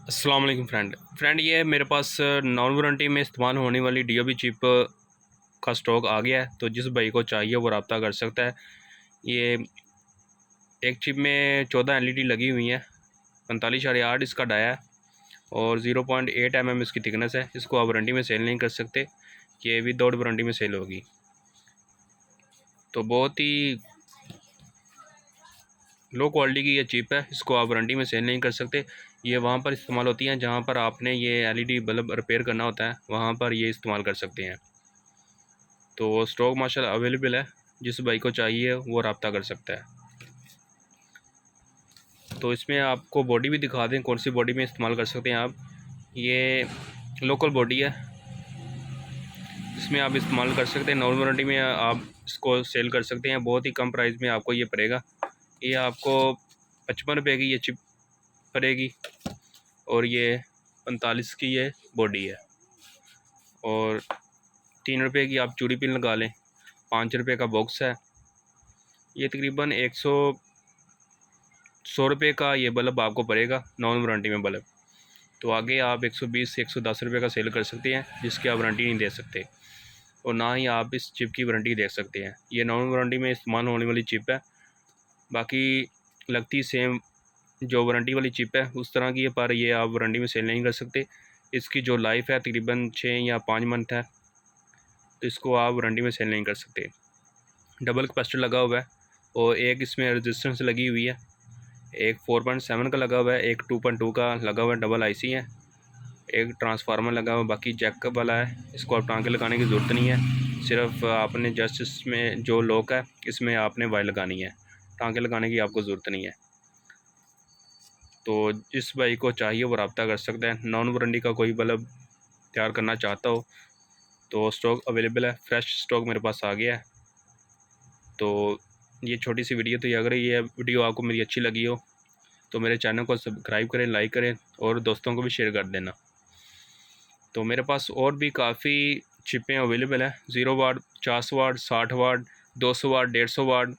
अस्सलाम वालेकुम फ्रेंड ये मेरे पास नॉन वारंटी में इस्तेमाल होने वाली डीओबी चिप का स्टॉक आ गया है। तो जिस भाई को चाहिए वो रब्ता कर सकता है। ये एक चिप में 14 एलईडी लगी हुई है, 45.8 इसका डाया है और 0.8 इसकी थिकनेस है। इसको आप वारंटी में सेल नहीं कर सकते, ये विदाउट वारंटी में सेल होगी। तो बहुत ही लो क्वालिटी की ये चिप है, इसको आप वारंटी में सेल नहीं कर सकते। ये वहाँ पर इस्तेमाल होती हैं जहाँ पर आपने ये एलईडी बल्ब रिपेयर करना होता है, वहाँ पर ये इस्तेमाल कर सकते हैं। तो स्टॉक माशाल्लाह अवेलेबल है, जिस भाई को चाहिए वो रब्ता कर सकता है। तो इसमें आपको बॉडी भी दिखा दें, कौन सी बॉडी में इस्तेमाल कर सकते हैं आप। ये लोकल बॉडी है, इसमें आप इस्तेमाल कर सकते हैं। नॉन वारंटी में आप इसको सेल कर सकते हैं, बहुत ही कम प्राइस में आपको ये पड़ेगा। ये आपको 55 रुपये की ये चिप पड़ेगी और ये 45 की ये बॉडी है। और 3 रुपये की आप चूड़ी पिन लगा लें, 5 रुपये का बॉक्स है। ये तकरीबन 100 रुपये का ये बल्ब आपको पड़ेगा नॉन वारंटी में बल्ब। तो आगे आप 120 से 110 रुपये का सेल कर सकते हैं, जिसकी आप वारंटी नहीं दे सकते और ना ही आप इस चिप की वारंटी दे सकते हैं। ये नॉन वारंटी में इस्तेमाल होने वाली चिप है, बाकी लगती सेम जो वारंटी वाली चिप है उस तरह की है, पर ये आप वारंटी में सेल नहीं कर सकते। इसकी जो लाइफ है तकरीबन 6 या 5 मंथ है, तो इसको आप वारंटी में सेल नहीं कर सकते। डबल कैपेसिटर लगा हुआ है और एक इसमें रेजिस्टेंस लगी हुई है, एक 4.7 का लगा हुआ है, एक 2.2 का लगा हुआ है, डबल आईसी है, एक ट्रांसफार्मर लगा हुआ है। बाकी जैकअप वाला है, इसको आप टांके लगाने की ज़रूरत नहीं है। सिर्फ आपने जस्ट इसमें जो लॉक है इसमें आपने वायर लगानी है, टांके लगाने की आपको ज़रूरत नहीं है। तो जिस भाई को चाहिए वो रब्ता कर सकता है। नॉन वारंटी का कोई बल्ब तैयार करना चाहता हो तो स्टॉक अवेलेबल है, फ्रेश स्टॉक मेरे पास आ गया है। तो ये छोटी सी वीडियो थी, अगर ये वीडियो आपको मेरी अच्छी लगी हो तो मेरे चैनल को सब्सक्राइब करें, लाइक करें और दोस्तों को भी शेयर कर देना। तो मेरे पास और भी काफ़ी चिपें अवेलेबल हैं, 0 वाट, 50 वाट, 60 वाट, 200 वाट, 150 वाट,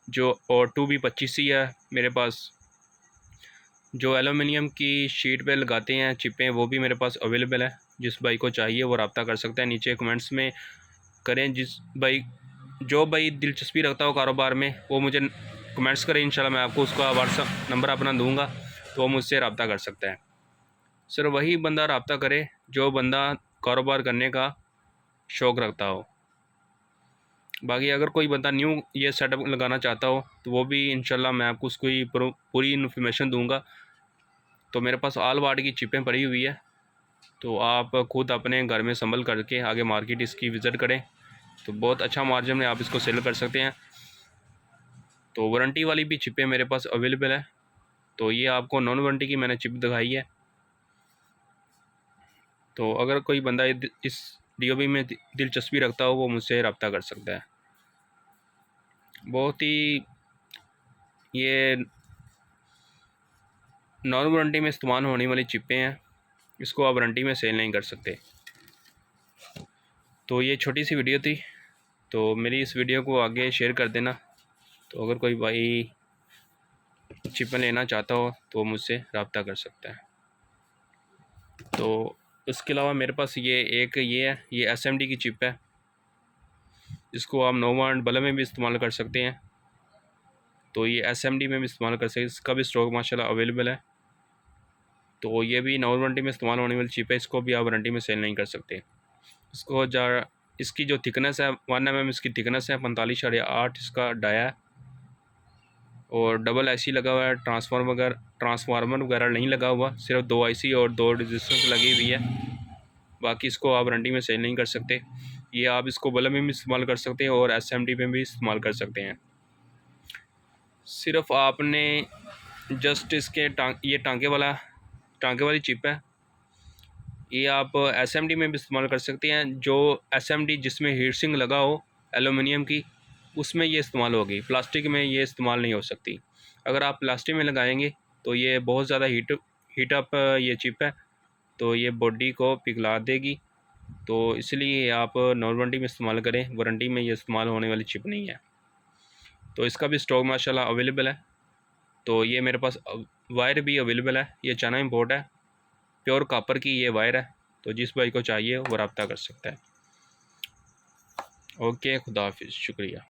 जो और 2B25 ही है मेरे पास। जो एलुमिनियम की शीट पे लगाते हैं चिपें, वो भी मेरे पास अवेलेबल है। जिस भाई को चाहिए वो रब्ता कर सकता है, नीचे कमेंट्स में करें। जो भाई दिलचस्पी रखता हो कारोबार में वो मुझे कमेंट्स करें, इंशाल्लाह मैं आपको उसका व्हाट्सअप नंबर अपना दूंगा, तो वो मुझसे रब्ता कर सकता है। सिर्फ वही बंदा रब्ता करे जो बंदा कारोबार करने का शौक़ रखता हो। बाकी अगर कोई बंदा न्यू ये सेटअप लगाना चाहता हो तो वो भी इंशाल्लाह मैं आपको उसको पूरी इन्फॉर्मेशन दूंगा। तो मेरे पास ऑल वाट की चिपें पड़ी हुई है, तो आप खुद अपने घर में संभल करके आगे मार्केट इसकी विज़िट करें, तो बहुत अच्छा मार्जिन में आप इसको सेल कर सकते हैं। तो वारंटी वाली भी चिपें मेरे पास अवेलेबल है। तो ये आपको नॉन वारंटी की मैंने चिप दिखाई है। तो अगर कोई बंदा इस डीओबी में दिलचस्पी रखता हो वो मुझसे रब्ता कर सकता है। बहुत ही ये नॉन वारंटी में इस्तेमाल होने वाली चिपें हैं, इसको आप वारंटी में सेल नहीं कर सकते। तो ये छोटी सी वीडियो थी, तो मेरी इस वीडियो को आगे शेयर कर देना। तो अगर कोई भाई चिपें लेना चाहता हो तो मुझसे रब्ता कर सकता है। तो इसके अलावा मेरे पास ये है, ये एसएमडी की चिप है, इसको आप 9 वाट बल्ब में भी इस्तेमाल कर सकते हैं। तो ये एसएमडी में भी इस्तेमाल कर सकते हैं, इसका भी स्टॉक माशाल्लाह अवेलेबल है। तो ये भी नॉन वारंटी में इस्तेमाल होने वाली चिप है, इसको भी आप वारंटी में सेल नहीं कर सकते। इसकी जो थिकनेस है 1 इसकी थिकनेस है, 45.8 इसका डाया है और डबल आईसी लगा हुआ है। ट्रांसफार्मर वगैरह नहीं लगा हुआ, सिर्फ 2 आईसी और 2 रेजिस्टेंस लगी हुई है। बाकी इसको आप वारंटी में सेल नहीं कर सकते। ये आप इसको बल्ब में भी इस्तेमाल कर सकते हैं और एसएमडी में भी इस्तेमाल कर सकते हैं। सिर्फ आपने जस्ट इसके ये टांके वाली चिप है, ये आप एसएमडी में भी इस्तेमाल कर सकते हैं। जो एसएमडी जिसमें हीट सिंक लगा हो एलुमिनियम की, उसमें ये इस्तेमाल होगी, प्लास्टिक में ये इस्तेमाल नहीं हो सकती। अगर आप प्लास्टिक में लगाएंगे तो ये बहुत ज़्यादा हीट अप ये चिप है, तो ये बॉडी को पिघला देगी। तो इसलिए आप नॉन वारंटी में इस्तेमाल करें, वारंटी में ये इस्तेमाल होने वाली चिप नहीं है। तो इसका भी स्टॉक माशाल्लाह अवेलेबल है। तो ये मेरे पास वायर भी अवेलेबल है, ये चाइना इंपोर्ट है। प्योर कॉपर की ये वायर है। तो जिस भाई को चाहिए वो रब्ता कर सकता है। ओके, खुदा हाफिज़, शुक्रिया।